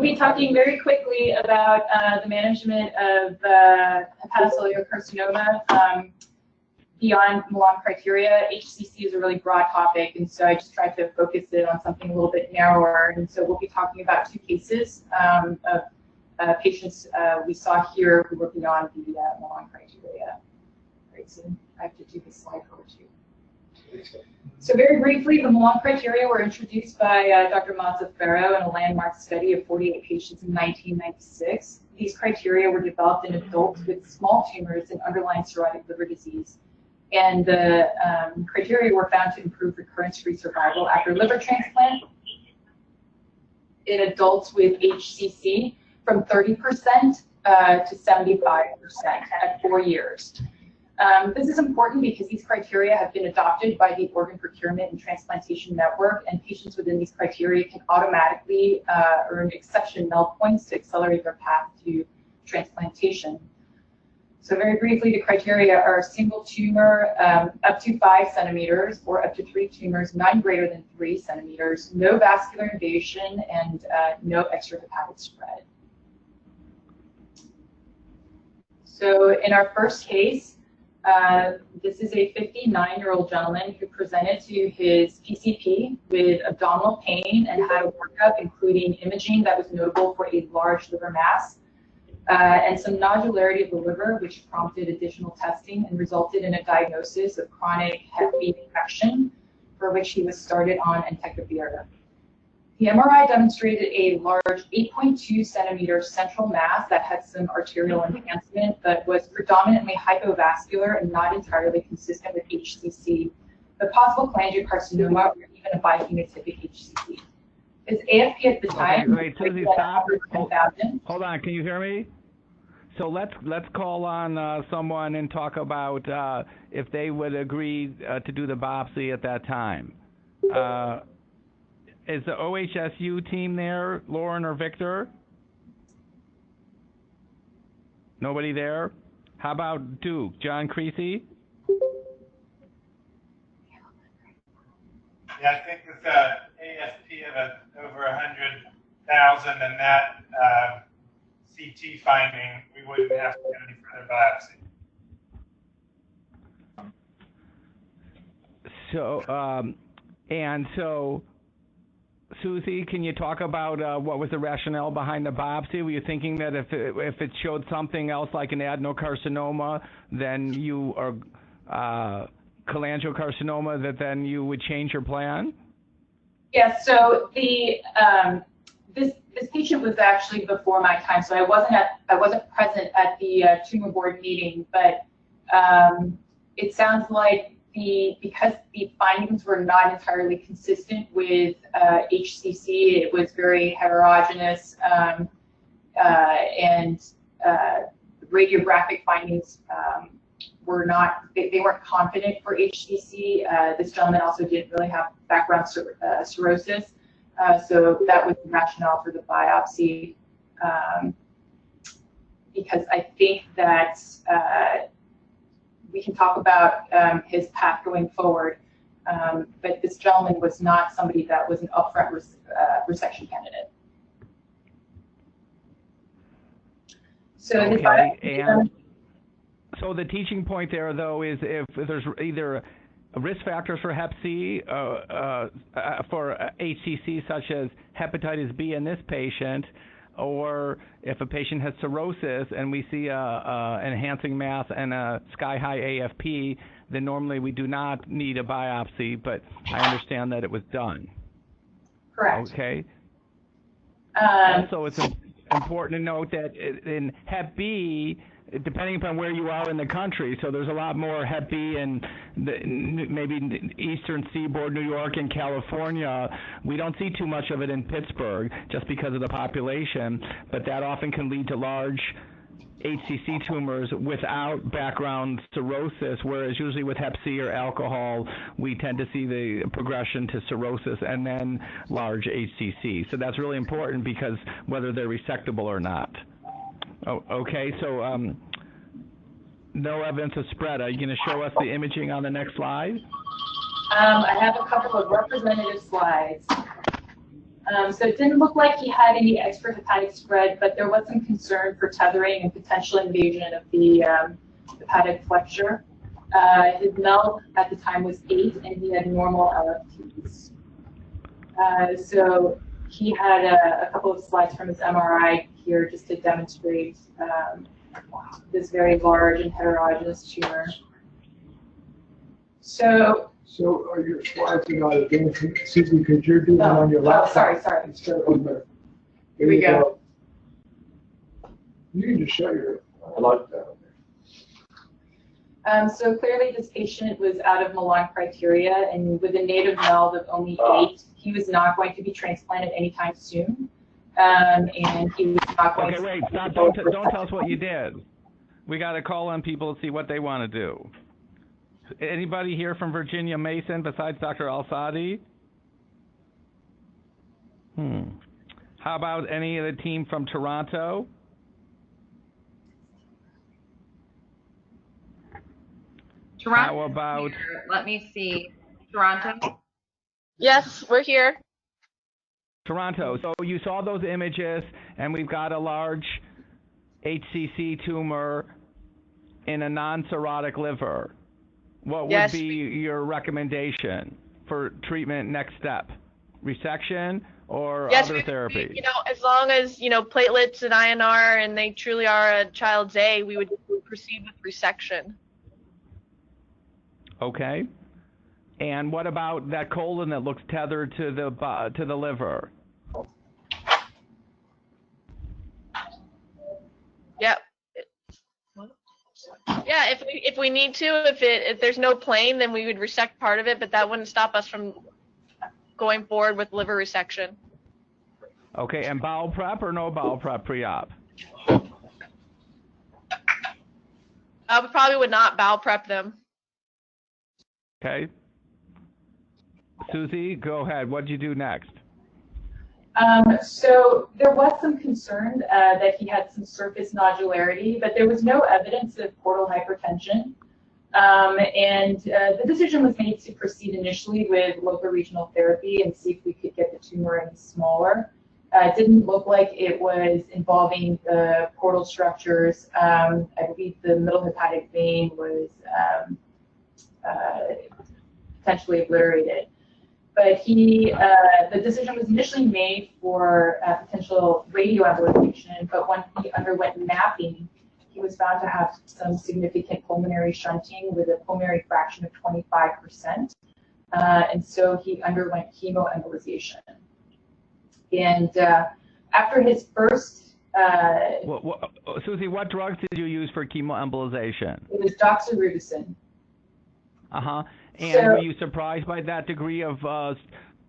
we'll be talking very quickly about the management of hepatocellular carcinoma beyond Milan criteria. HCC is a really broad topic, and so I just tried to focus it on something a little bit narrower. And so we'll be talking about 2 cases of patients we saw here who were beyond the Milan criteria. Right, so I have to do this slide forward too. So very briefly, the Milan criteria were introduced by Dr. Mazzaferro in a landmark study of 48 patients in 1996. These criteria were developed in adults with small tumors and underlying cirrhotic liver disease. And the criteria were found to improve recurrence-free survival after liver transplant in adults with HCC from 30% to 75% at 4 years. This is important because these criteria have been adopted by the Organ Procurement and Transplantation Network, and patients within these criteria can automatically earn exception MEL points to accelerate their path to transplantation. So very briefly, the criteria are single tumor up to 5 centimeters or up to 3 tumors, none greater than 3 centimeters, no vascular invasion, and no extrahepatic spread. So in our first case, this is a 59-year-old gentleman who presented to his PCP with abdominal pain and had a workup including imaging that was notable for a large liver mass and some nodularity of the liver, which prompted additional testing and resulted in a diagnosis of chronic hep B infection, for which he was started on entecavir. The MRI demonstrated a large 8.2 centimeter central mass that had some arterial enhancement, but was predominantly hypovascular and not entirely consistent with HCC, but possible cholangiocarcinoma or even a biphenotypic HCC. His AFP at the time wait, Susie, stop. Hold on, can you hear me? So let's call on someone and talk about if they would agree to do the biopsy at that time. Is the OHSU team there, Lauren or Victor? Nobody there? How about Duke, John Creasy? Yeah, I think with AFP of over 100,000 and that CT finding, we wouldn't have to get any further biopsy. So, Susie, can you talk about what was the rationale behind the biopsy? Were you thinking that if it showed something else like an adenocarcinoma, then you are cholangiocarcinoma, that then you would change your plan? Yes. So the this patient was actually before my time, so I wasn't present at the tumor board meeting, but it sounds like because the findings were not entirely consistent with HCC, it was very heterogeneous, and radiographic findings were not, they weren't confident for HCC. This gentleman also didn't really have background cirrhosis, so that was the rationale for the biopsy, because I think that we can talk about his path going forward, but this gentleman was not somebody that was an upfront resection candidate. So okay, and so the teaching point there, though, is if there's either risk factors for Hep C, for HCC, such as hepatitis B in this patient, or if a patient has cirrhosis and we see an enhancing mass and a sky-high AFP, then normally we do not need a biopsy, but I understand that it was done. Correct. Okay. Also, it's important to note that in Hep B, depending upon where you are in the country, so there's a lot more Hep B in maybe eastern seaboard, New York and California. We don't see too much of it in Pittsburgh just because of the population, but that often can lead to large HCC tumors without background cirrhosis, whereas usually with Hep C or alcohol, we tend to see the progression to cirrhosis and then large HCC. So that's really important because whether they're resectable or not. Oh, okay, so no evidence of spread. Are you going to show us the imaging on the next slide? I have a couple of representative slides. So it didn't look like he had any extrahepatic spread, but there was some concern for tethering and potential invasion of the hepatic flexure. His MELD at the time was 8, and he had normal LFTs. So he had a couple of slides from his MRI here just to demonstrate this very large and heterogeneous tumor. So are your slides not advancing? Susie, could you do that on your laptop? Oh, sorry. Instead of on the, Here we go. You can just show your, I like that. So clearly this patient was out of Milan criteria, and with a native MELD of only 8, he was not going to be transplanted anytime soon. And he was not going to... Okay, wait, stop. Don't tell us what you did. We got to call on people to see what they want to do. Anybody here from Virginia Mason besides Dr. Al-Sadi? How about any of the team from Toronto? Toronto. How about... Let me see. Toronto? Yes, we're here. Toronto. So you saw those images, and we've got a large HCC tumor in a non-cirrhotic liver. What would be your recommendation for treatment next step? Resection or other therapy? You know, as long as, platelets and INR and they truly are a child's A, we would proceed with resection. Okay. And what about that colon that looks tethered to the liver? Yep. Yeah, if we need to, if there's no plane, then we would resect part of it, but that wouldn't stop us from going forward with liver resection. Okay, and bowel prep or no bowel prep pre-op? We probably would not bowel prep them. Okay. Susie, go ahead. What did you do next? So there was some concern that he had some surface nodularity, but there was no evidence of portal hypertension. The decision was made to proceed initially with local regional therapy and see if we could get the tumor any smaller. It didn't look like it was involving the portal structures. I believe the middle hepatic vein was potentially obliterated. But the decision was initially made for potential radioembolization, but when he underwent mapping, he was found to have some significant pulmonary shunting with a pulmonary fraction of 25%. And so he underwent chemoembolization. And after his first... Susie, what drugs did you use for chemoembolization? It was doxorubicin. Uh-huh. And were you surprised by that degree of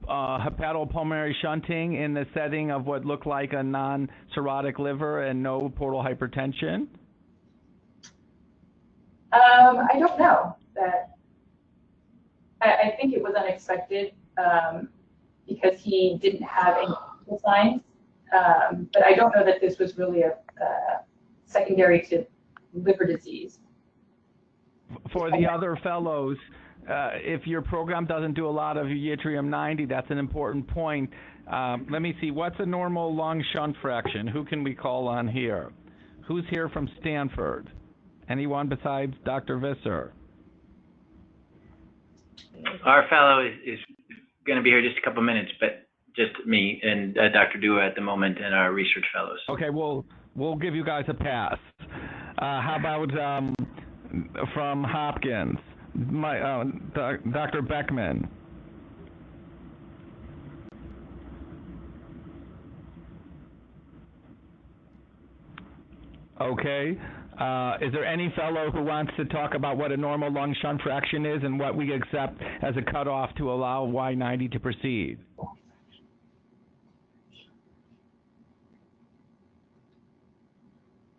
hepatopulmonary shunting in the setting of what looked like a non-cirrhotic liver and no portal hypertension? I don't know. I think it was unexpected because he didn't have any clinical signs. But I don't know that this was really a secondary to liver disease. For the other fellows, if your program doesn't do a lot of yttrium-90, that's an important point. Let me see. What's a normal lung shunt fraction? Who can we call on here? Who's here from Stanford? Anyone besides Dr. Visser? Our fellow is going to be here just a couple minutes, but just me and Dr. Dua at the moment and our research fellows. Okay, we'll give you guys a pass. How about from Hopkins, Dr. Beckman? Okay. Is there any fellow who wants to talk about what a normal lung shunt fraction is and what we accept as a cutoff to allow Y90 to proceed?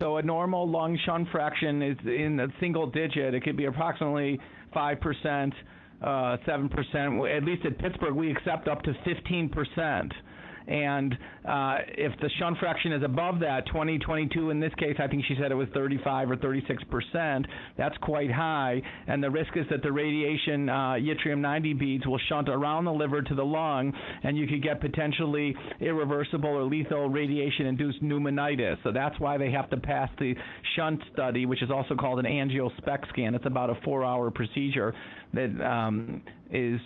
So a normal lung shunt fraction is in a single digit. It could be approximately 5%, 7%. At least at Pittsburgh, we accept up to 15%. And if the shunt fraction is above that, 20, 22 in this case, I think she said it was 35 or 36%, that's quite high. And the risk is that the radiation yttrium-90 beads will shunt around the liver to the lung, and you could get potentially irreversible or lethal radiation-induced pneumonitis. So that's why they have to pass the shunt study, which is also called an angiospec scan. It's about a 4-hour procedure that is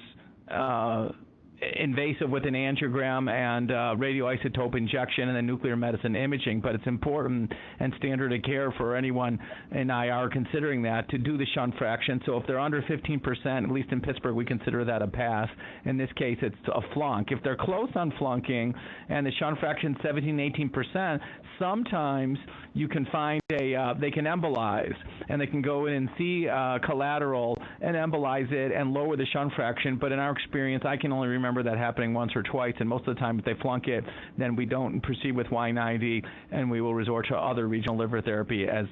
invasive with an angiogram and radioisotope injection and then nuclear medicine imaging, but it's important and standard of care for anyone in IR considering that to do the shunt fraction. So if they're under 15%, at least in Pittsburgh, we consider that a pass. In this case, it's a flunk. If they're close on flunking and the shunt fraction 17, 18%, sometimes you can find they can embolize, and they can go in and see collateral and embolize it and lower the shunt fraction. But in our experience, I can only remember that happening once or twice, and most of the time if they flunk it, then we don't proceed with Y90 and we will resort to other regional liver therapy as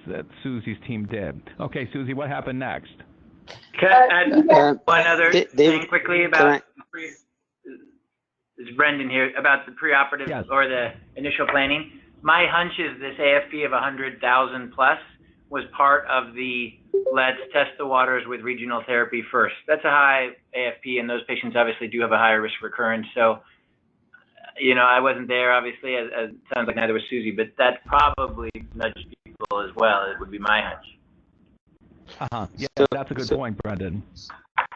Susie's team did. Okay, Susie, what happened next? Can I add one other thing quickly about it's Brendan here, about the preoperative or the initial planning. My hunch is this AFP of 100,000 plus was part of the let's test the waters with regional therapy first. That's a high AFP, and those patients obviously do have a higher risk recurrence. So, I wasn't there, obviously, as it sounds like neither was Susie, but that probably nudged people as well. It would be my hunch. Yeah, that's a good point, Brendan.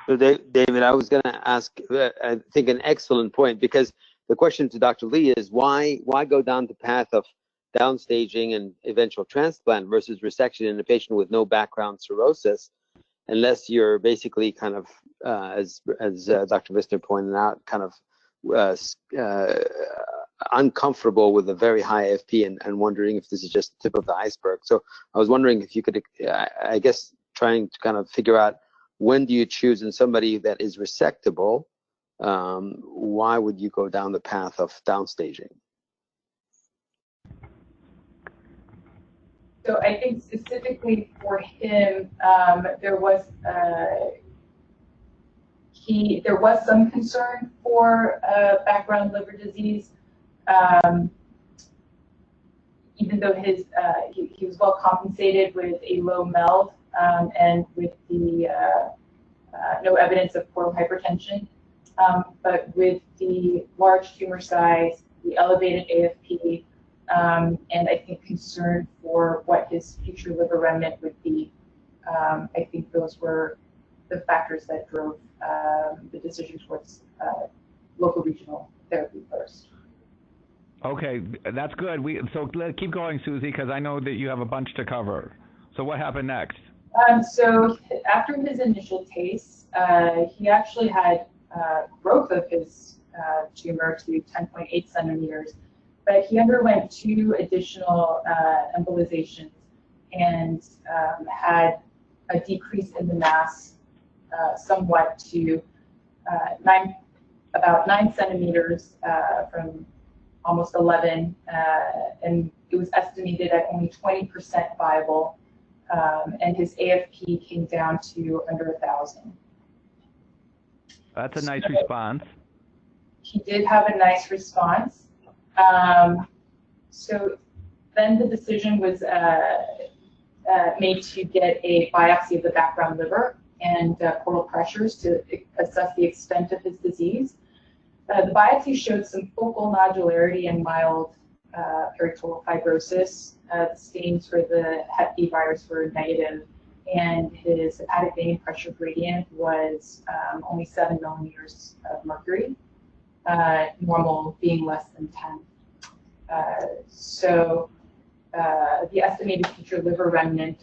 So, David, I was going to ask, I think, an excellent point, because the question to Dr. Lee is why go down the path of downstaging and eventual transplant versus resection in a patient with no background cirrhosis, unless you're basically kind of, as Dr. Visner pointed out, kind of uncomfortable with a very high AFP and wondering if this is just the tip of the iceberg. So I was wondering if you could, I guess, trying to kind of figure out when do you choose in somebody that is resectable, why would you go down the path of downstaging? So I think specifically for him, there was some concern for background liver disease, even though he was well compensated with a low MELD and with the no evidence of portal hypertension, but with the large tumor size, the elevated AFP, and I think concern for what his future liver remnant would be. I think those were the factors that drove the decision towards local regional therapy first. Okay, that's good. So keep going, Susie, because I know that you have a bunch to cover. So what happened next? So after his initial case, he actually had growth of his tumor to 10.8 centimeters. But he underwent 2 additional embolizations and had a decrease in the mass somewhat to about 9 centimeters from almost 11, and it was estimated at only 20% viable, and his AFP came down to under 1,000. That's a nice response. He did have a nice response. So then the decision was made to get a biopsy of the background liver and portal pressures to assess the extent of his disease. The biopsy showed some focal nodularity and mild peritotal fibrosis. The stains for the Hep B virus were negative, and his hepatic vein pressure gradient was only 7 millimeters of mercury, normal being less than 10. So the estimated future liver remnant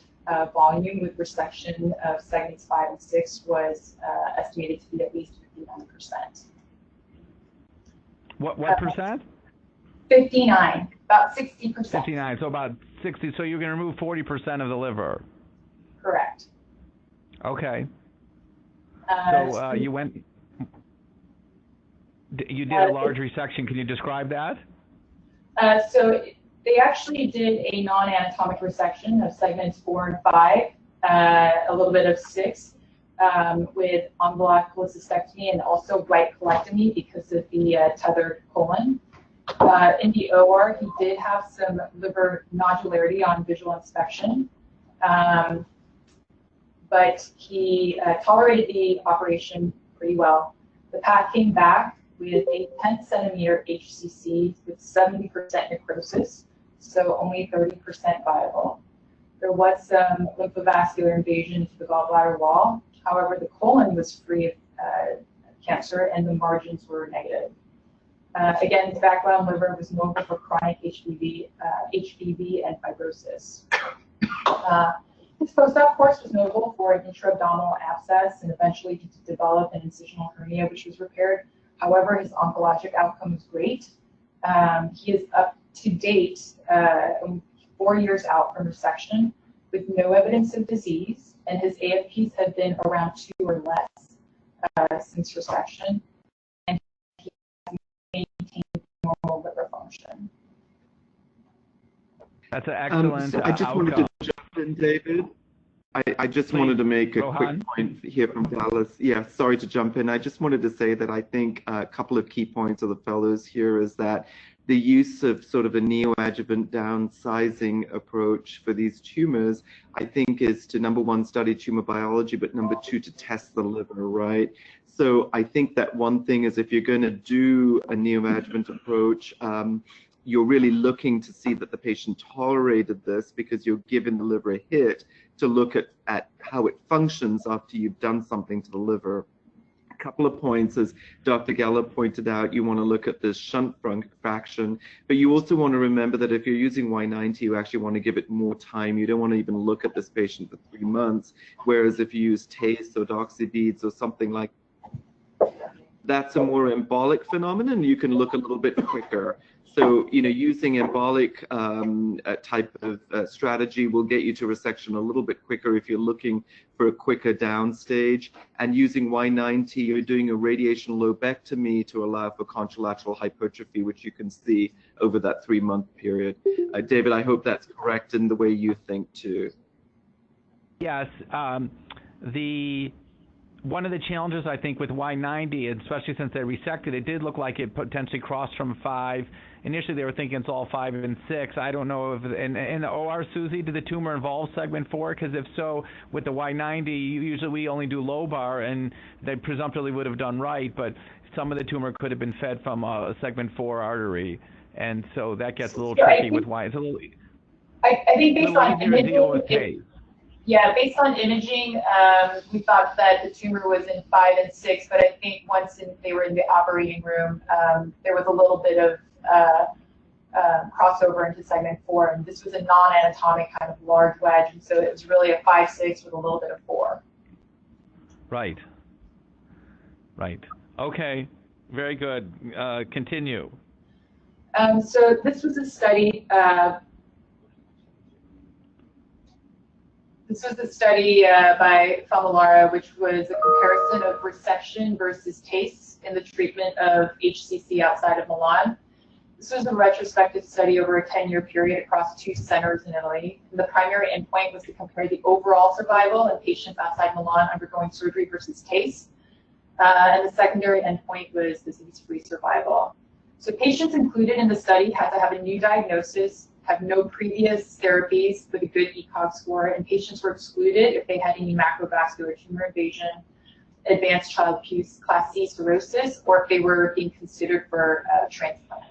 volume with resection of segments 5 and 6 was estimated to be at least 59%. What percent? 59, about 60%. 59, so about 60. So you're going to remove 40% of the liver. Correct. Okay. So you did a large resection. Can you describe that? So they actually did a non-anatomic resection of segments 4 and 5, a little bit of 6, with en bloc cholecystectomy and also right colectomy because of the tethered colon. In the OR, he did have some liver nodularity on visual inspection, but he tolerated the operation pretty well. The path came back with a 10-centimeter HCC with 70% necrosis, so only 30% viable. There was some lymphovascular invasion to the gallbladder wall. However, the colon was free of cancer and the margins were negative. Again, his background liver was normal for chronic HBV and fibrosis. His post-op course was notable for an intra-abdominal abscess and eventually to develop an incisional hernia, which was repaired. However, his oncologic outcome was great. He is up to date 4 years out from resection with no evidence of disease, and his AFPs have been around 2 or less since resection, and he has maintained normal liver function. That's an excellent so I just outcome. wanted to jump in, David. I just wanted to make a quick point here from Dallas. Yeah, sorry to jump in. I just wanted to say that I think a couple of key points of the fellows here is that the use of sort of a neoadjuvant downsizing approach for these tumors, I think, is to, number one, study tumor biology, but number two, to test the liver, right? So I think that one thing is if you're going to do a neoadjuvant approach, you're really looking to see that the patient tolerated this because you're giving the liver a hit to look at how it functions after you've done something to the liver. A couple of points, as Dr. Geller pointed out, you want to look at this shunt fraction, but you also want to remember that if you're using Y90, you actually want to give it more time. You don't want to even look at this patient for 3 months, whereas if you use TACE or doxybeads or something like that's a more embolic phenomenon, you can look a little bit quicker. So, you know, using embolic type of strategy will get you to resection a little bit quicker if you're looking for a quicker downstage. And using Y90, you're doing a radiation lobectomy to allow for contralateral hypertrophy, which you can see over that 3-month period. David, I hope that's correct in the way you think too. Yes. One of the challenges, I think, with Y90, and especially since they resected, it did look like it potentially crossed from 5. Initially, they were thinking it's all 5 and 6. I don't know if in the OR, Susie, did the tumor involve segment 4? Because if so, with the Y90, usually we only do lobar, and they presumptively would have done right, but some of the tumor could have been fed from a segment 4 artery, and so that gets a little tricky with Y. It's a little, I think based on imaging, yeah, based on imaging, we thought that the tumor was in 5 and 6, but I think once they were in the operating room, there was a little bit of crossover into segment 4, and this was a non-anatomic kind of large wedge, and so it was really a 5-6 with a little bit of 4. Right. Right. Okay. Very good. Continue. So this was a study. This was a study by Familara, which was a comparison of resection versus TACE in the treatment of HCC outside of Milan. This was a retrospective study over a 10-year period across 2 centers in Italy. And the primary endpoint was to compare the overall survival in patients outside Milan undergoing surgery versus TACE. And the secondary endpoint was disease-free survival. So patients included in the study had to have a new diagnosis, have no previous therapies with a good ECOG score, and patients were excluded if they had any macrovascular tumor invasion, advanced child-abuse class C cirrhosis, or if they were being considered for transplant.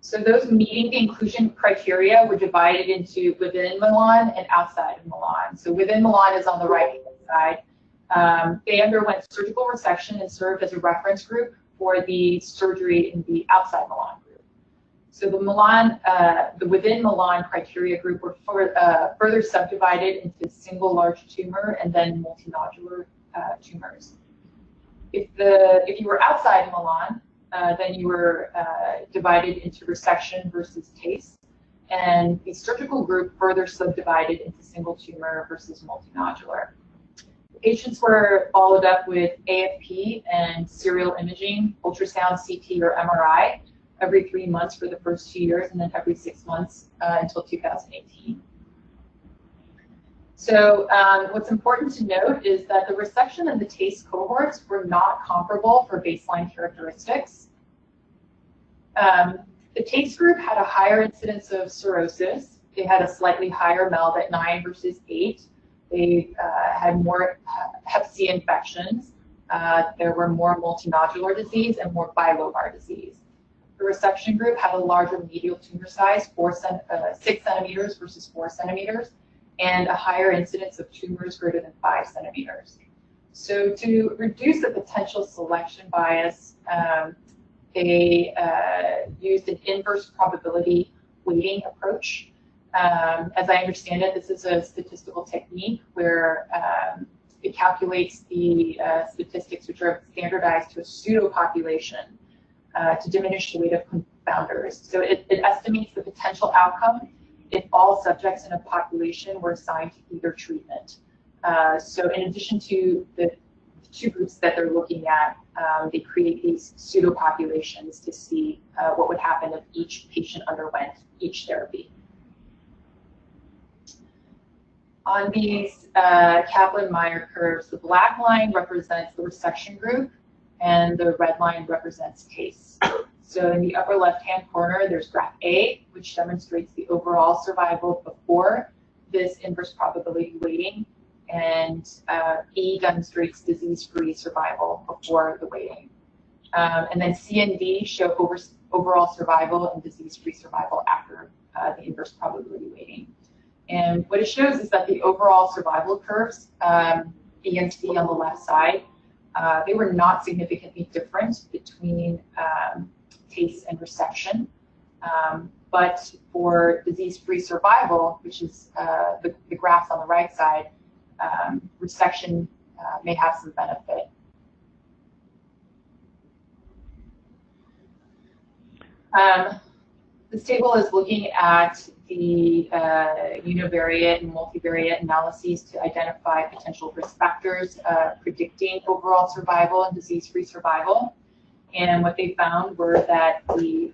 So those meeting the inclusion criteria were divided into within Milan and outside of Milan. So within Milan is on the right-hand side. They underwent surgical resection and served as a reference group for the surgery in the outside Milan group. So the within Milan criteria group were further subdivided into single large tumor and then multinodular tumors. If you were outside Milan, then you were divided into resection versus TACE, and the surgical group further subdivided into single tumor versus multinodular. Patients were followed up with AFP and serial imaging, ultrasound, CT, or MRI every 3 months for the first 2 years, and then every 6 months until 2018. So what's important to note is that the resection and the TACE cohorts were not comparable for baseline characteristics. The TASTE group had a higher incidence of cirrhosis. They had a slightly higher MELD at 9 versus 8. They had more Hep C infections. There were more multinodular disease and more bilobar disease. The resection group had a larger medial tumor size, 6 centimeters versus 4 centimeters, and a higher incidence of tumors greater than 5 centimeters. So to reduce the potential selection bias, they used an inverse probability weighting approach. As I understand it, this is a statistical technique where it calculates the statistics which are standardized to a pseudo population to diminish the weight of confounders. So it estimates the potential outcome if all subjects in a population were assigned to either treatment. So in addition to the two groups that they're looking at, they create these pseudo populations to see what would happen if each patient underwent each therapy. On these Kaplan-Meier curves, the black line represents the resection group, and the red line represents TASTE. So in the upper left-hand corner, there's graph A, which demonstrates the overall survival before this inverse probability weighting, and B demonstrates disease-free survival before the weighting. And then C and D show overall survival and disease-free survival after the inverse probability weighting. And what it shows is that the overall survival curves, B and C on the left side, they were not significantly different between TASTE and resection. But for disease-free survival, which is the graphs on the right side, resection may have some benefit. This table is looking at the univariate and multivariate analyses to identify potential risk factors predicting overall survival and disease-free survival. And what they found were that the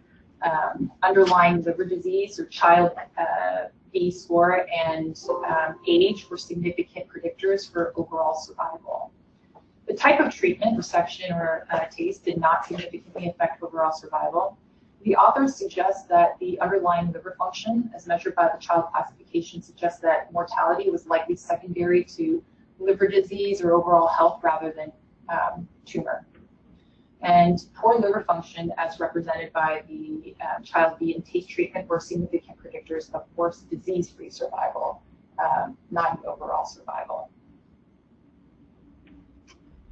underlying liver disease or child B score and age were significant predictors for overall survival. The type of treatment, resection or TASTE, did not significantly affect overall survival. The authors suggest that the underlying liver function, as measured by the child classification, suggests that mortality was likely secondary to liver disease or overall health rather than tumor. And poor liver function, as represented by the child B and TASTE treatment, were significant predictors of course disease-free survival, not overall survival.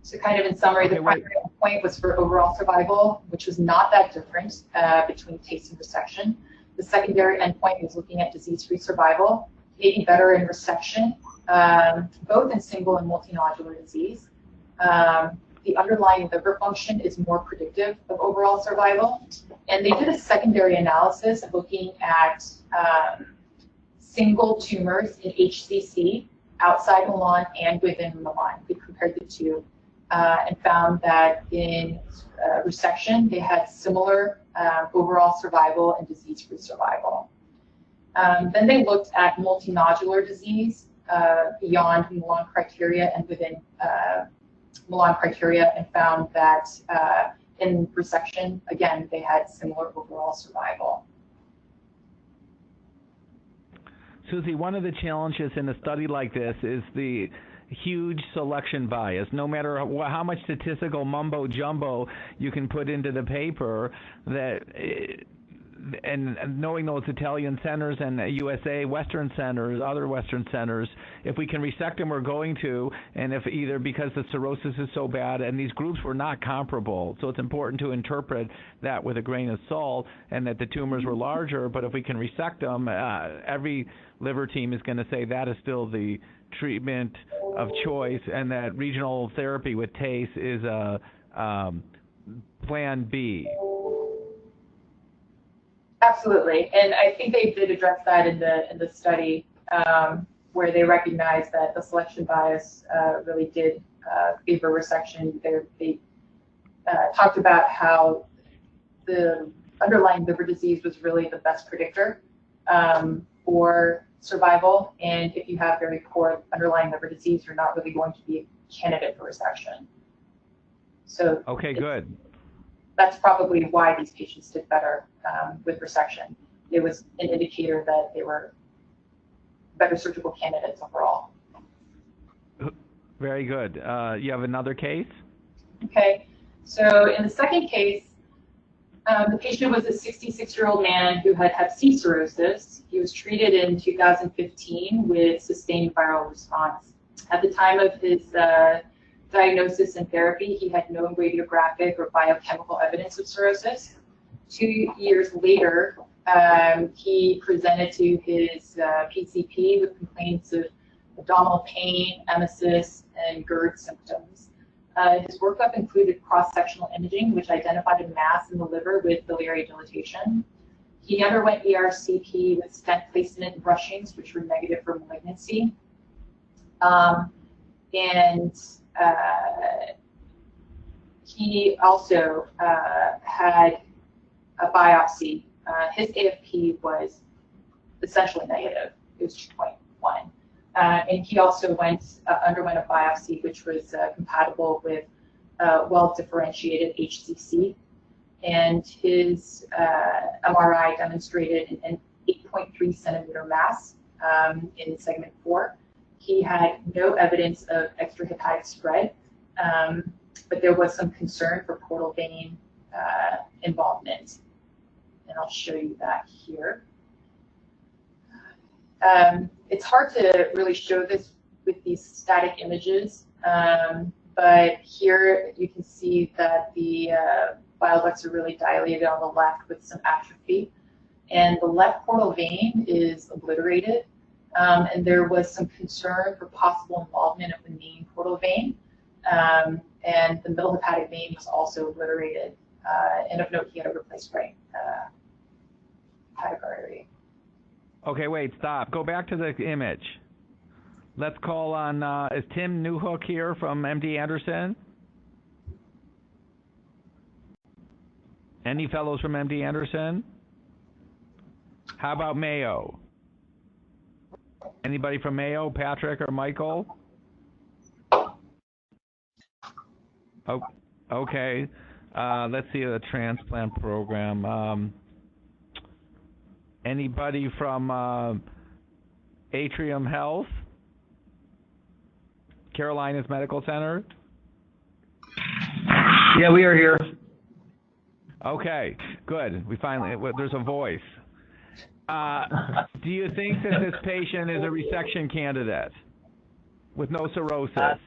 So kind of in summary, the primary endpoint was for overall survival, which was not that different between TASTE and resection. The secondary endpoint was looking at disease-free survival, maybe better in resection, both in single and multinodular disease. The underlying liver function is more predictive of overall survival. And they did a secondary analysis looking at single tumors in HCC outside Milan and within Milan. They compared the two and found that in resection, they had similar overall survival and disease-free survival. Then they looked at multinodular disease beyond Milan criteria and within Milan criteria and found that in resection, again, they had similar overall survival. Susie, one of the challenges in a study like this is the huge selection bias. No matter how much statistical mumbo jumbo you can put into the paper, and knowing those Italian centers and USA Western centers, other Western centers, if we can resect them, we're going to, and if either because the cirrhosis is so bad, and these groups were not comparable, so it's important to interpret that with a grain of salt, and that the tumors were larger, but if we can resect them, every liver team is going to say that is still the treatment of choice, and that regional therapy with TASTE is a plan B. Absolutely, and I think they did address that in the study where they recognized that the selection bias really did favor resection. They talked about how the underlying liver disease was really the best predictor for survival, and if you have very poor underlying liver disease, you're not really going to be a candidate for resection. So okay, good. that's probably why these patients did better with resection. It was an indicator that they were better surgical candidates overall. Very good. You have another case? Okay, so in the second case, the patient was a 66-year-old man who had Hep C cirrhosis. He was treated in 2015 with sustained viral response. At the time of his diagnosis and therapy, he had no radiographic or biochemical evidence of cirrhosis. 2 years later, he presented to his PCP with complaints of abdominal pain, emesis, and GERD symptoms. His workup included cross-sectional imaging, which identified a mass in the liver with biliary dilatation. He underwent ERCP with stent placement and brushings, which were negative for malignancy. He also had a biopsy. His AFP was essentially negative. It was 2.1. And he also underwent a biopsy, which was compatible with well-differentiated HCC. And his MRI demonstrated an 8.3 centimeter mass in segment 4. He had no evidence of extrahepatic spread, but there was some concern for portal vein involvement. And I'll show you that here. It's hard to really show this with these static images, but here you can see that the bile ducts are really dilated on the left with some atrophy, and the left portal vein is obliterated, and there was some concern for possible involvement of the main portal vein, and the middle hepatic vein was also obliterated, and of note, he had a replaced right hepatic artery. Okay, wait, stop. Go back to the image. Let's call on, is Tim Newhook here from MD Anderson? Any fellows from MD Anderson? How about Mayo? Anybody from Mayo, Patrick or Michael? Oh, okay. Let's see the transplant program. Anybody from Atrium Health? Carolinas Medical Center? Yeah, we are here. Okay, good. We finally, there's a voice. Do you think that this patient is a resection candidate with no cirrhosis?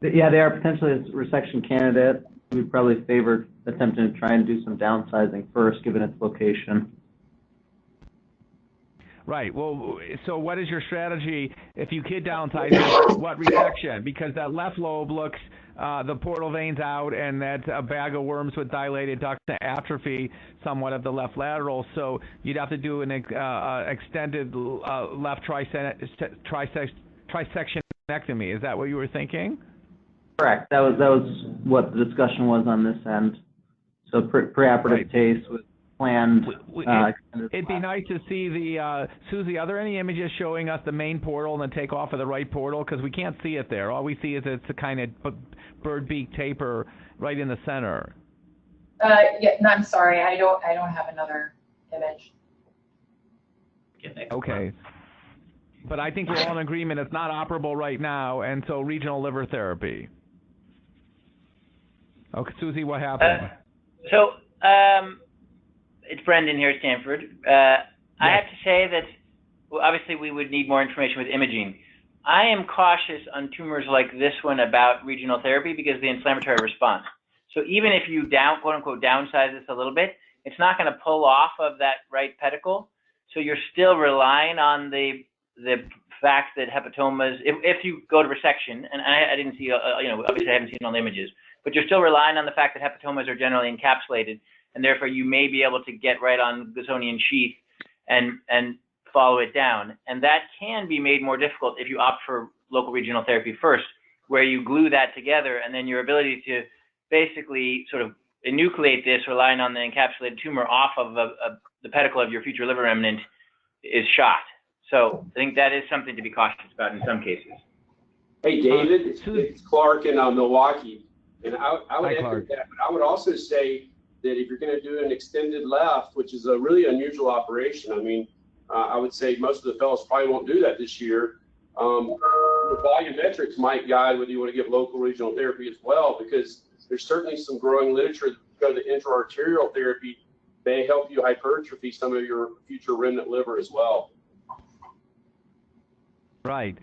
Yeah, they are potentially a resection candidate. We'd probably favor attempting to try and do some downsizing first, given its location. Right. Well, so what is your strategy if you could downsize it? What resection? Because that left lobe looks, the portal veins out, and that's a bag of worms with dilated duct atrophy, somewhat of the left lateral. So you'd have to do an extended left trisectionectomy. Is that what you were thinking? Correct. That was what the discussion was on this end. So preoperative case with planned. It'd be nice to see the Susie. Are there any images showing us the main portal and the takeoff of the right portal? Because we can't see it there. All we see is it's a kind of bird beak taper right in the center. Yeah, no, I'm sorry. I don't have another image. Okay. But I think we're all in agreement it's not operable right now, and so regional liver therapy. Okay, Susie, what happened? It's Brendan here at Stanford. I have to say that, well, obviously we would need more information with imaging. I am cautious on tumors like this one about regional therapy because of the inflammatory response. So even if you quote unquote downsize this a little bit, it's not going to pull off of that right pedicle. So you're still relying on the fact that hepatomas, if you go to resection, and I didn't see, obviously I haven't seen all the images, but you're still relying on the fact that hepatomas are generally encapsulated, and therefore you may be able to get right on Gazonian sheath and follow it down. And that can be made more difficult if you opt for local regional therapy first, where you glue that together, and then your ability to basically sort of enucleate this, relying on the encapsulated tumor off of the pedicle of your future liver remnant, is shot. So I think that is something to be cautious about in some cases. Hey, David, it's Clark in Milwaukee. And I would echo that, but I would also say that if you're going to do an extended left, which is a really unusual operation, I mean, I would say most of the fellows probably won't do that this year. The volumetrics might guide whether you want to give local regional therapy as well, because there's certainly some growing literature that go to intra-arterial therapy may help you hypertrophy some of your future remnant liver as well. Right.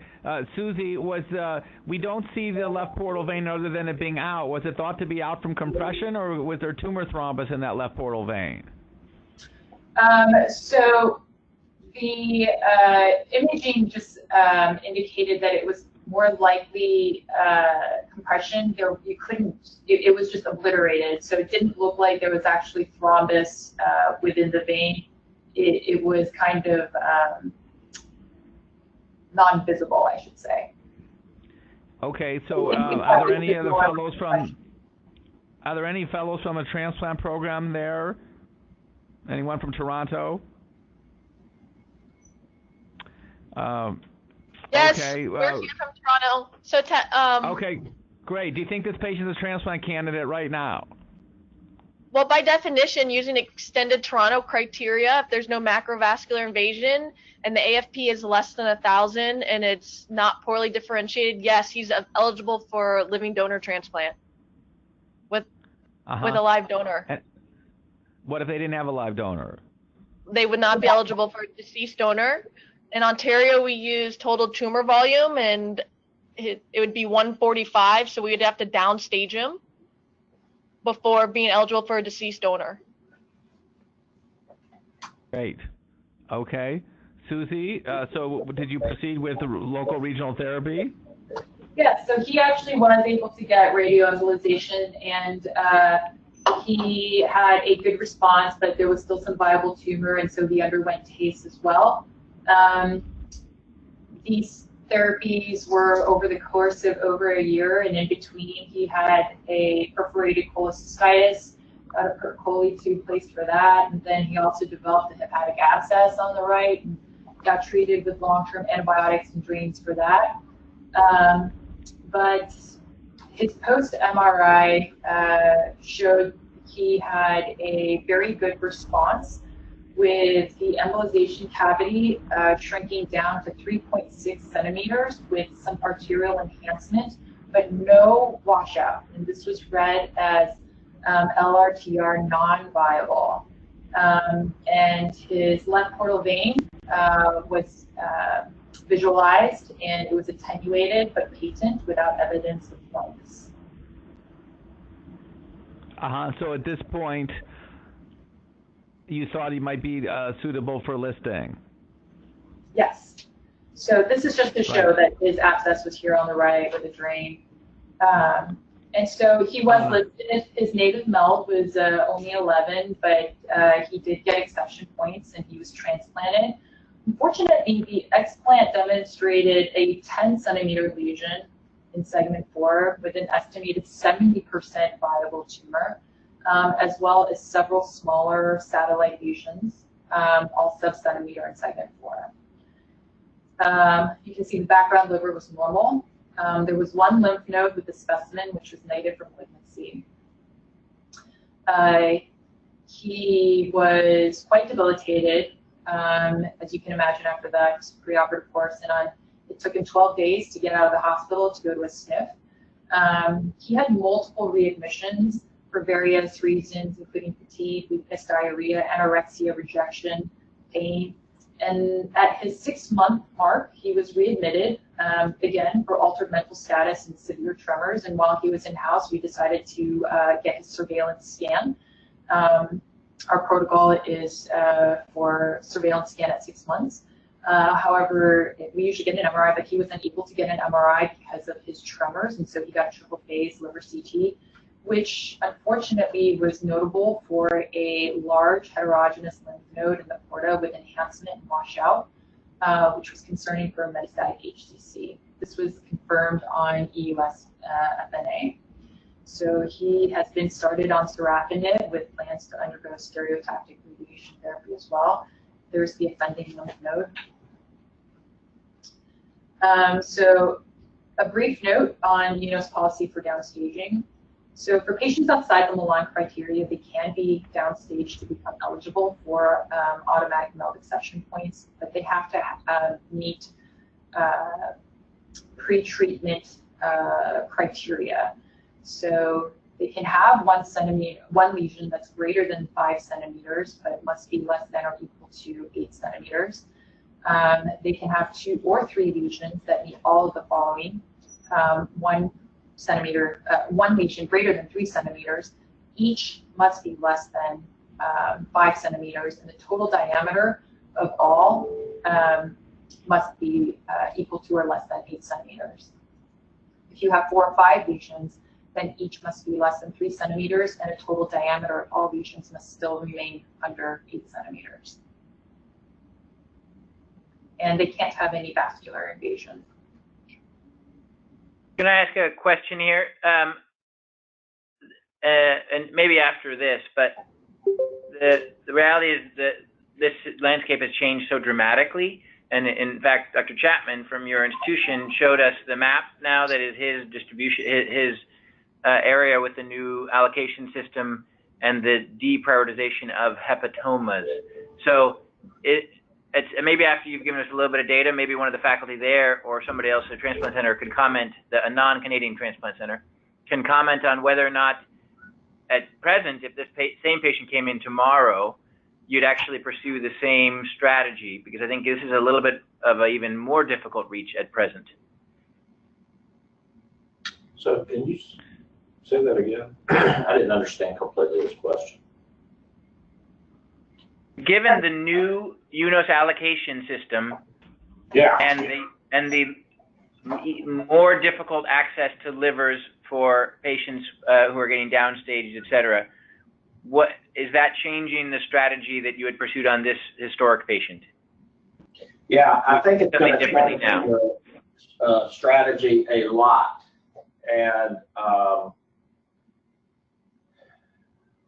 Susie, we don't see the left portal vein other than it being out. Was it thought to be out from compression, or was there tumor thrombus in that left portal vein? So the imaging just indicated that it was more likely compression. You couldn't, it was just obliterated. So it didn't look like there was actually thrombus within the vein. It was kind of non-visible, I should say. Okay, so are there any other fellows from? Are there any fellows from a transplant program there? Anyone from Toronto? Yes, okay, we're here from Toronto. So, okay, great. Do you think this patient is a transplant candidate right now? Well, by definition, using extended Toronto criteria, if there's no macrovascular invasion and the AFP is less than 1,000 and it's not poorly differentiated, yes, he's eligible for living donor transplant with a live donor. And what if they didn't have a live donor? They would not be eligible for a deceased donor. In Ontario, we use total tumor volume, and it would be 145, so we would have to downstage him before being eligible for a deceased donor. Great. Okay. Susie, so did you proceed with the local regional therapy? Yeah, so he actually was able to get radioembolization, and he had a good response, but there was still some viable tumor, and so he underwent TACE as well. These therapies were over the course of over a year, and in between he had a perforated cholecystitis, got a percoli tube placed for that, and then he also developed a hepatic abscess on the right and got treated with long-term antibiotics and drains for that. But his post-MRI showed he had a very good response, with the embolization cavity shrinking down to 3.6 centimeters with some arterial enhancement, but no washout. And this was read as LRTR non-viable. And his left portal vein was visualized, and it was attenuated but patent without evidence of thrombus. So at this point, you thought he might be suitable for listing? Yes. So this is just to show that his abscess was here on the right with a drain. And so he was listed. His native MELD was only 11, but he did get exception points, and he was transplanted. Unfortunately, the explant demonstrated a 10-centimeter lesion in segment 4 with an estimated 70% viable tumor, as well as several smaller satellite lesions, all sub-centimeter in segment 4. You can see the background liver was normal. There was one lymph node with the specimen, which was negative for malignancy. He was quite debilitated, as you can imagine, after that preoperative course, and it took him 12 days to get out of the hospital to go to a SNF. He had multiple readmissions for various reasons, including fatigue, weakness, diarrhea, anorexia, rejection, pain. And at his 6-month mark, he was readmitted, again, for altered mental status and severe tremors. And while he was in-house, we decided to get his surveillance scan. Our protocol is for surveillance scan at 6 months. However, we usually get an MRI, but he was unable to get an MRI because of his tremors, and so he got a triple-phase liver CT, which unfortunately was notable for a large heterogeneous lymph node in the porta with enhancement and washout, which was concerning for metastatic HCC. This was confirmed on EUS FNA. So he has been started on sorafenib with plans to undergo stereotactic radiation therapy as well. There's the offending lymph node. So a brief note on UNO's policy for downstaging. So for patients outside the Milan criteria, they can be downstage to become eligible for automatic MELD exception points, but they have to meet pre-treatment criteria. So they can have one lesion that's greater than 5 centimeters, but it must be less than or equal to 8 centimeters. They can have 2 or 3 lesions that meet all of the following. 1 lesion greater than 3 centimeters. Each must be less than 5 centimeters, and the total diameter of all must be equal to or less than 8 centimeters. If you have 4 or 5 lesions, then each must be less than 3 centimeters, and a total diameter of all lesions must still remain under 8 centimeters. And they can't have any vascular invasion. Can I ask a question here? And maybe after this, but the reality is that this landscape has changed so dramatically. And in fact, Dr. Chapman from your institution showed us the map now that is his distribution, his area with the new allocation system and the deprioritization of hepatomas. So it's maybe after you've given us a little bit of data, maybe one of the faculty there or somebody else at a transplant center could comment, a non-Canadian transplant center, can comment on whether or not at present, if this same patient came in tomorrow, you'd actually pursue the same strategy, because I think this is a little bit of an even more difficult reach at present. So can you say that again? I didn't understand completely this question. Given the new UNOS allocation system, yeah, and the more difficult access to livers for patients who are getting downstaged, et cetera, what is that changing the strategy that you had pursued on this historic patient? Yeah, I think it's something differently now. Strategy a lot, and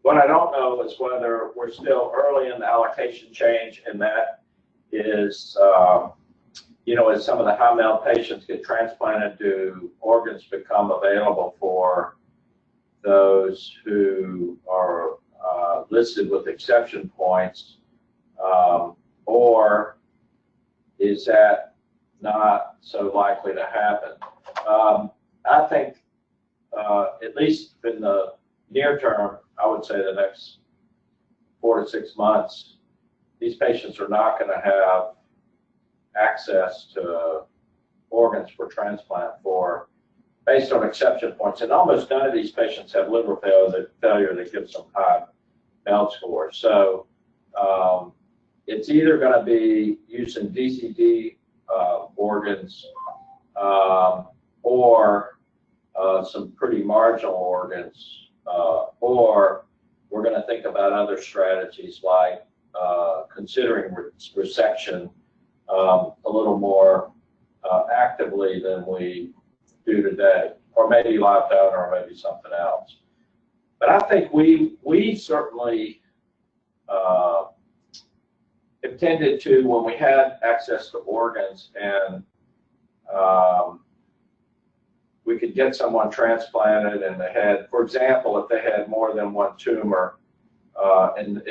what I don't know is whether we're still early in the allocation change, and that is, you know, as some of the high MELD patients get transplanted, do organs become available for those who are listed with exception points, or is that not so likely to happen? I think, at least in the near term, I would say the next 4 to 6 months, these patients are not going to have access to organs for transplant based on exception points. And almost none of these patients have liver failure that gives them high MELD scores. So it's either going to be using DCD organs or some pretty marginal organs, or we're going to think about other strategies like considering resection a little more actively than we do today, or maybe live donor, or maybe something else. But I think we certainly intended to, when we had access to organs and we could get someone transplanted and they had, for example, if they had more than one tumor and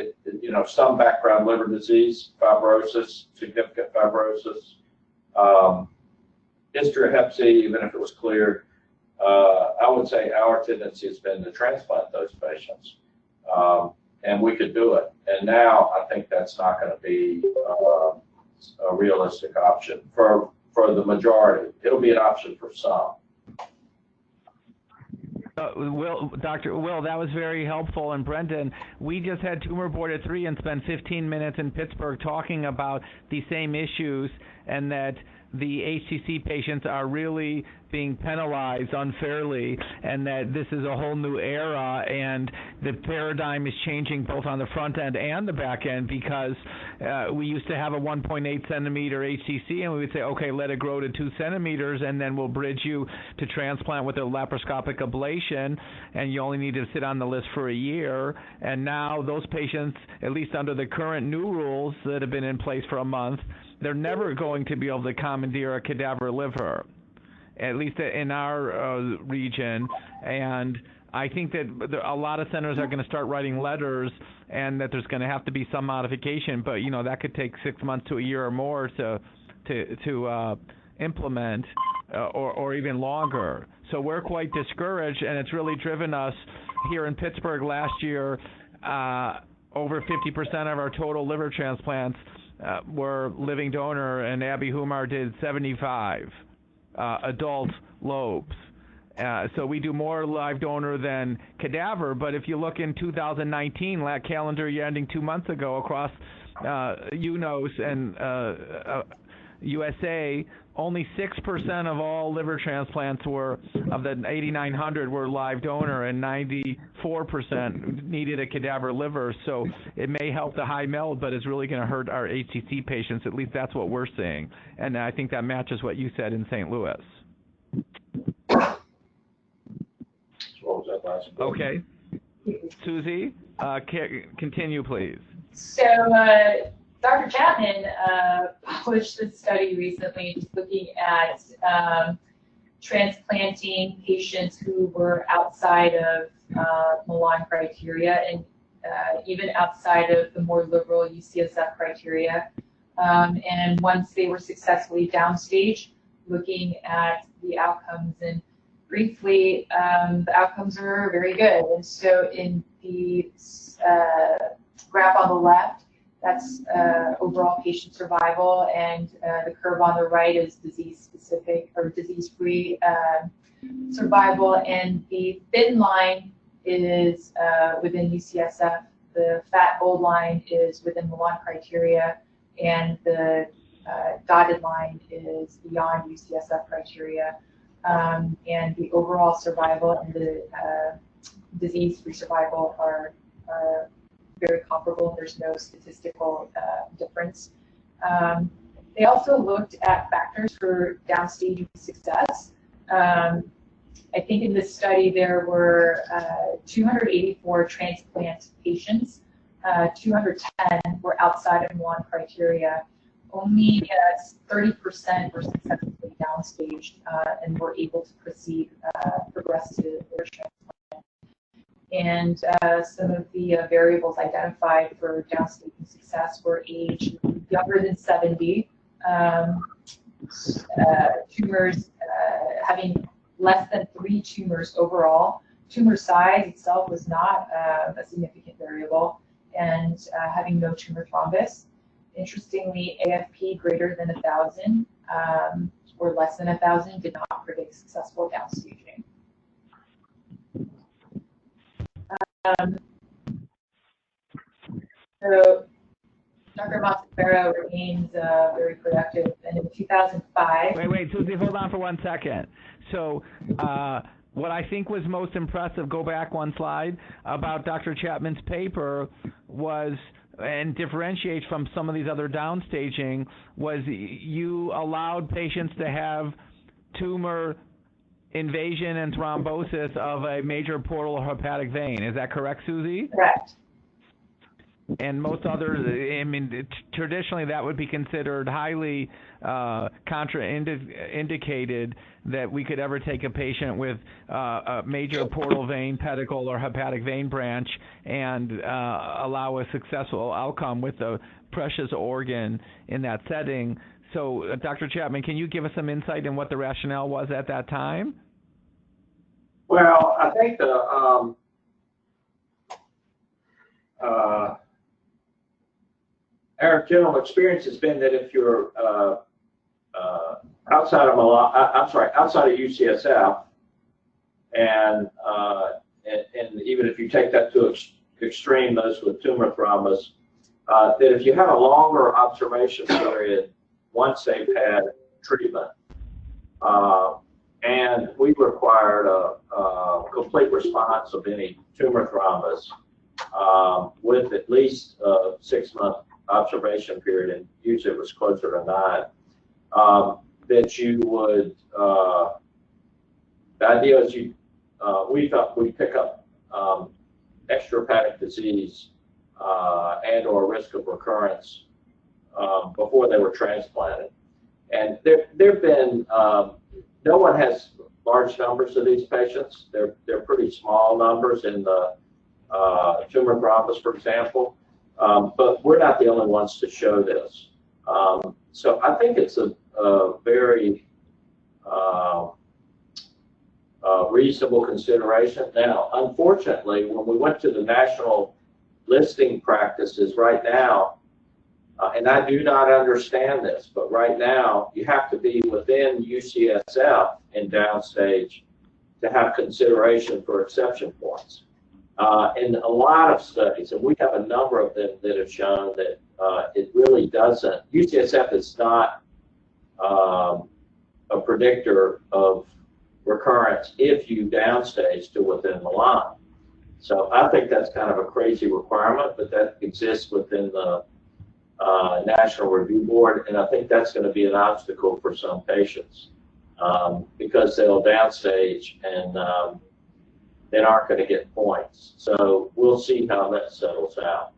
you know, some background liver disease, fibrosis, significant fibrosis, history of hep C, even if it was cleared, I would say our tendency has been to transplant those patients, and we could do it. And now I think that's not going to be a realistic option for the majority. It'll be an option for some. Dr. Will, that was very helpful. And Brendan, we just had Tumor Board at 3 and spent 15 minutes in Pittsburgh talking about these same issues, and that the HCC patients are really being penalized unfairly, and that this is a whole new era, and the paradigm is changing both on the front end and the back end, because we used to have a 1.8 centimeter HCC, and we would say, okay, let it grow to 2 centimeters, and then we'll bridge you to transplant with a laparoscopic ablation, and you only need to sit on the list for a year. And now those patients, at least under the current new rules that have been in place for a month, they're never going to be able to commandeer a cadaver liver, at least in our region. And I think that a lot of centers are going to start writing letters, and that there's going to have to be some modification. But that could take 6 months to a year or more to implement, or even longer. So we're quite discouraged, and it's really driven us here in Pittsburgh last year. Over 50% of our total liver transplants were living donor, and Abby Humar did 75 adult lobes. So we do more live donor than cadaver. But if you look in 2019, that calendar year ending 2 months ago, across UNOS and USA, only 6% of all liver transplants of the 8,900 were live donor, and 94% needed a cadaver liver. So it may help the high MELD, but it's really going to hurt our HCC patients. At least that's what we're seeing. And I think that matches what you said in St. Louis. What was that last one? Okay. Susie, continue, please. So Dr. Chapman published this study recently just looking at transplanting patients who were outside of Milan criteria and even outside of the more liberal UCSF criteria. And once they were successfully downstage, looking at the outcomes, and briefly, the outcomes are very good. And so in the graph on the left, that's overall patient survival, and the curve on the right is disease-specific or disease-free survival. And the thin line is within UCSF. The fat bold line is within Milan criteria, and the dotted line is beyond UCSF criteria. And the overall survival and the disease-free survival are very comparable. There's no statistical difference. They also looked at factors for downstaging success. I think in this study there were 284 transplant patients. 210 were outside of Milan criteria. Only 30% were successfully downstaged and were able to progress to liver transplant. And some of the variables identified for downstaging success were age younger than 70, tumors having less than 3 tumors overall. Tumor size itself was not a significant variable, and having no tumor thrombus. Interestingly, AFP greater than 1,000 or less than 1,000 did not predict successful downstaging. So Dr. Montefiore remains very productive, and in 2005... Wait, Susie, hold on for 1 second. So what I think was most impressive, go back one slide, about Dr. Chapman's paper was, and differentiates from some of these other downstaging, was you allowed patients to have tumor invasion and thrombosis of a major portal or hepatic vein. Is that correct, Susie? Correct. And most others, I mean, traditionally that would be considered highly contraindicated that we could ever take a patient with a major portal vein, pedicle, or hepatic vein branch and allow a successful outcome with the precious organ in that setting. So, Dr. Chapman, can you give us some insight in what the rationale was at that time? Well, I think our general experience has been that if you're outside of UCSF, and even if you take that to extreme, those with tumor thrombus, that if you have a longer observation period once they've had treatment, and we required a complete response of any tumor thrombus with at least a 6-month observation period, and usually it was closer to 9, that you would, the idea is we thought we'd pick up extrahepatic disease and or risk of recurrence before they were transplanted. And there've been, no one has large numbers of these patients. They're pretty small numbers in the tumor thrombus, for example. But we're not the only ones to show this. So I think it's a very reasonable consideration. Now, unfortunately, when we went to the national listing practices right now, and I do not understand this, but right now you have to be within UCSF in downstage to have consideration for exception points. In a lot of studies, and we have a number of them that have shown that it really doesn't, UCSF is not a predictor of recurrence if you downstage to within Milan. So I think that's kind of a crazy requirement, but that exists within the National Review Board, and I think that's going to be an obstacle for some patients because they'll downstage and then aren't going to get points. So we'll see how that settles out.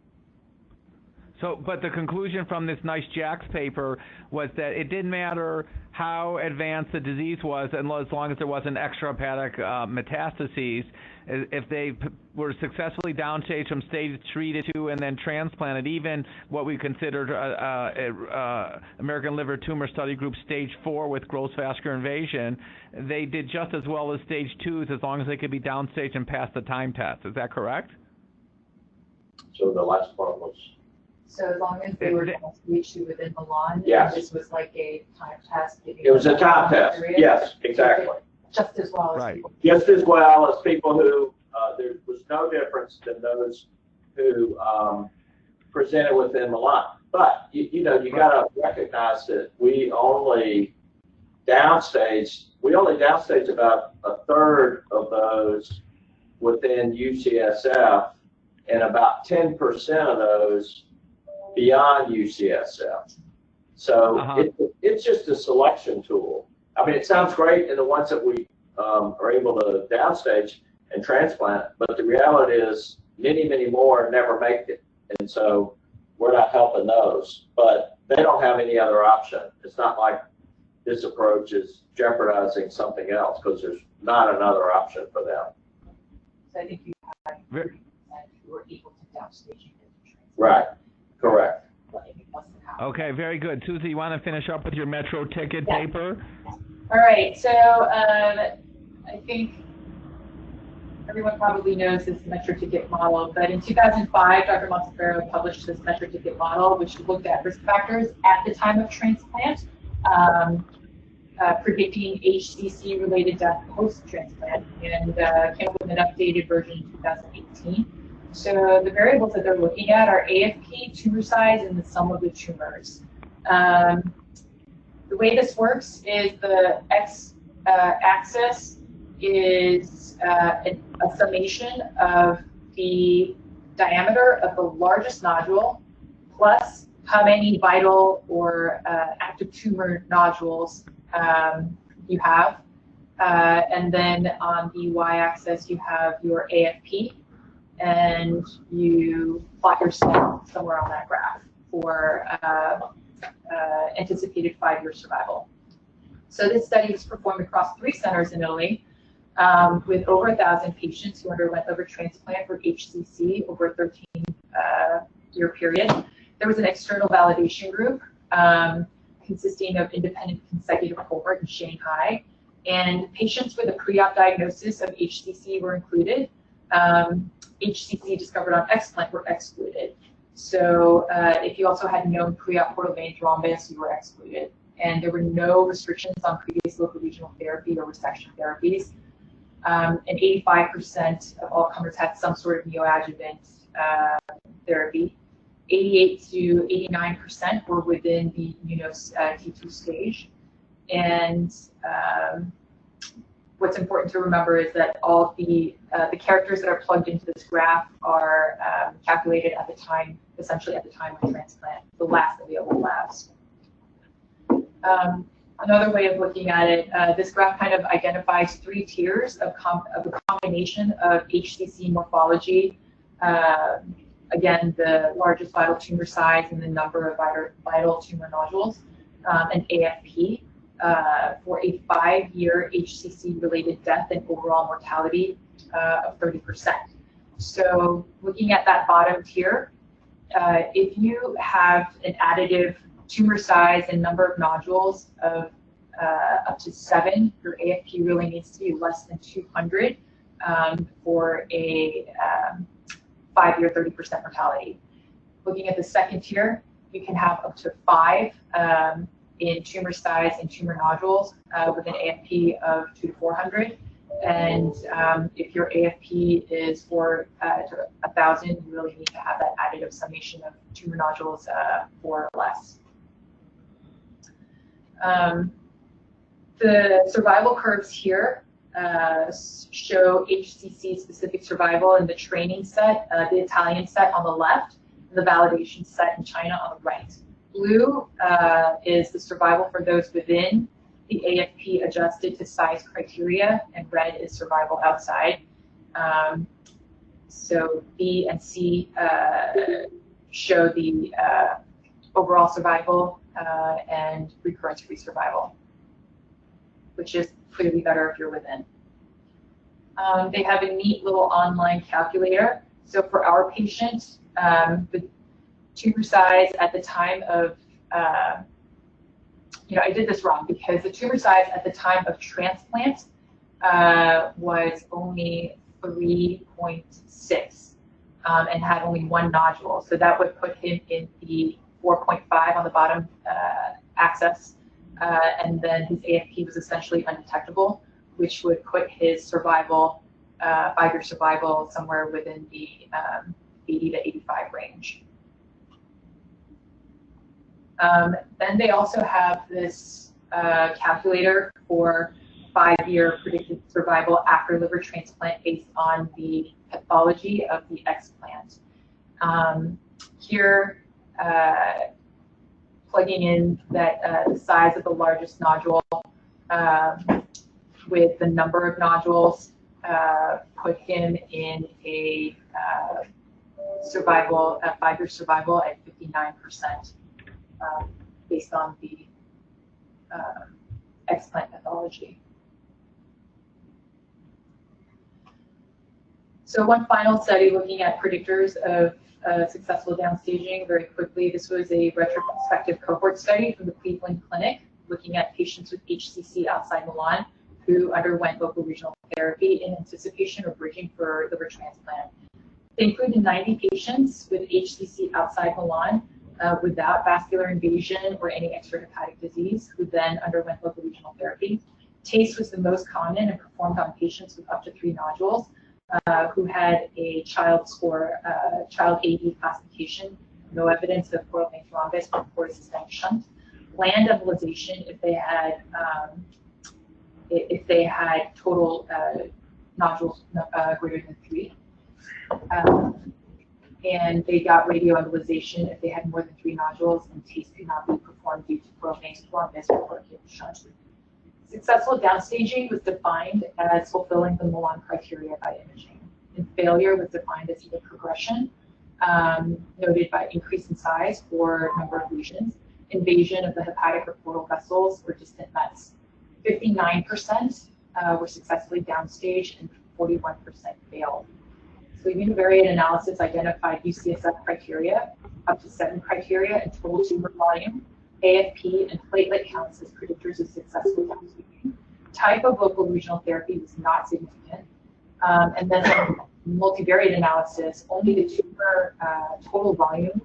So, but the conclusion from this nice Jack's paper was that it didn't matter how advanced the disease was, and as long as there wasn't extrahepatic metastases, if they were successfully downstage from stage 3 to 2 and then transplanted, even what we considered American Liver Tumor Study Group stage 4 with gross vascular invasion, they did just as well as stage 2s as long as they could be downstaged and pass the time test. Is that correct? So the last part was? So as long as they were stage 2 within Milan, yes. This was like a time test. It was a time test. Yes, exactly. Just as well as right. people. Just as well as people who, there was no difference than those who presented within Milan. But, you know, you got to recognize that we only downstage about a third of those within UCSF and about 10% of those beyond UCSF. So it's just a selection tool. I mean, it sounds great in the ones that we are able to downstage and transplant, but the reality is many, many more never make it. And so we're not helping those, but they don't have any other option. It's not like this approach is jeopardizing something else because there's not another option for them. So I think you had 30% who were able to downstage. Right, correct. Okay, very good. Susie, you want to finish up with your Metro ticket paper? All right, so I think everyone probably knows this Metro ticket model, but in 2005, Dr. Montefiore published this Metro ticket model, which looked at risk factors at the time of transplant, predicting HCC-related death post-transplant, and came up with an updated version in 2018. So the variables that they're looking at are AFP, tumor size, and the sum of the tumors. The way this works is the x-axis is a summation of the diameter of the largest nodule plus how many vital or active tumor nodules you have. And then on the y-axis, you have your AFP, and you plot yourself somewhere on that graph for anticipated 5-year survival. So this study was performed across 3 centers in Italy with over 1,000 patients who underwent liver transplant for HCC over a 13-year period. There was an external validation group consisting of independent consecutive cohort in Shanghai, and patients with a pre-op diagnosis of HCC were included. HCC discovered on explant were excluded. So if you also had known pre-op portal vein thrombus, you were excluded. And there were no restrictions on previous local regional therapy or resection therapies. And 85% of all comers had some sort of neoadjuvant therapy. 88 to 89% were within the T2 stage. And what's important to remember is that all the characters that are plugged into this graph are calculated at the time, essentially at the time of transplant, the last available labs. Another way of looking at it, this graph kind of identifies 3 tiers of a combination of HCC morphology, again, the largest vital tumor size and the number of vital tumor nodules, and AFP. for a 5-year HCC-related death and overall mortality of 30%. So looking at that bottom tier, if you have an additive tumor size and number of nodules of up to 7, your AFP really needs to be less than 200 for a 5-year 30% mortality. Looking at the second tier, you can have up to 5 in tumor size and tumor nodules with an AFP of 2 to 400. And if your AFP is 4 to 1,000, you really need to have that additive summation of tumor nodules 4 or less. The survival curves here show HCC-specific survival in the training set, the Italian set on the left, and the validation set in China on the right. Blue is the survival for those within the AFP adjusted to size criteria, and red is survival outside. So B and C show the overall survival and recurrence-free survival, which is clearly better if you're within. They have a neat little online calculator. So for our patient, the tumor size at the time of, I did this wrong because the tumor size at the time of transplant was only 3.6 and had only 1 nodule. So that would put him in the 4.5 on the bottom axis. And then his AFP was essentially undetectable, which would put his survival, 5-year survival, somewhere within the 80 to 85 range. Then they also have this calculator for 5-year predicted survival after liver transplant based on the pathology of the explant. Here, plugging in that the size of the largest nodule with the number of nodules put him in a survival, 5-year survival at 59%. Based on the explant pathology. So one final study looking at predictors of successful downstaging very quickly. This was a retrospective cohort study from the Cleveland Clinic looking at patients with HCC outside Milan who underwent local regional therapy in anticipation of bridging for liver transplant. They included 90 patients with HCC outside Milan without vascular invasion or any extrahepatic disease, who then underwent local regional therapy. TACE was the most common and performed on patients with up to 3 nodules who had a child score, child AD classification, no evidence of portal vein thrombus or portal systemic shunt. Land embolization if they had total nodules greater than 3. And they got radioembolization if they had more than 3 nodules, and TACE could not be performed due to portal vein thrombus or shunt. Successful downstaging was defined as fulfilling the Milan criteria by imaging, and failure was defined as either progression, noted by increase in size or number of lesions, invasion of the hepatic or portal vessels, or distant mets. 59% were successfully downstaged, and 41% failed. So univariate analysis identified UCSF criteria, up to 7 criteria, and total tumor volume, AFP, and platelet counts as predictors of successful downstaging. Type of local regional therapy was not significant. And then multivariate analysis, only the tumor total volume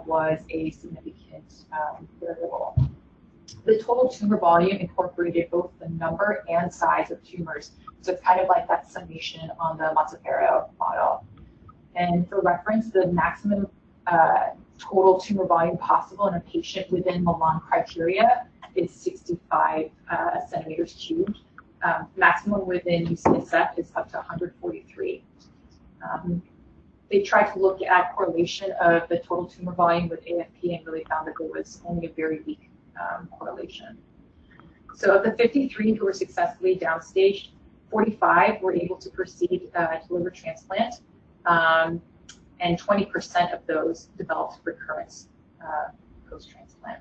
was a significant variable. The total tumor volume incorporated both the number and size of tumors. So it's kind of like that summation on the Mazzapero model. And for reference, the maximum total tumor volume possible in a patient within Milan criteria is 65 centimeters cubed. Maximum within UCSF is up to 143. They tried to look at correlation of the total tumor volume with AFP and really found that there was only a very weak correlation. So of the 53 who were successfully downstaged, 45 were able to proceed to liver transplant, and 20% of those developed recurrence post-transplant.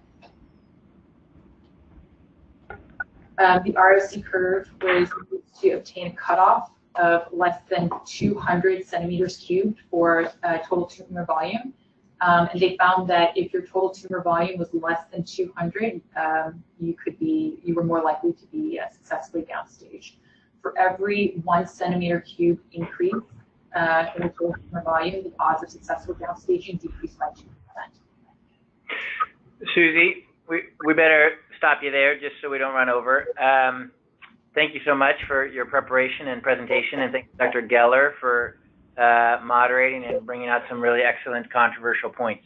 The ROC curve was used to obtain a cutoff of less than 200 centimeters cubed for total tumor volume. And they found that if your total tumor volume was less than 200, you were more likely to be successfully downstage. For every 1 centimeter cube increase in the total tumor volume, the odds of successful downstaging decreased by 2%. Susie, we better stop you there just so we don't run over. Thank you so much for your preparation and presentation, and thank you, Dr. Geller, for moderating and bringing out some really excellent controversial points.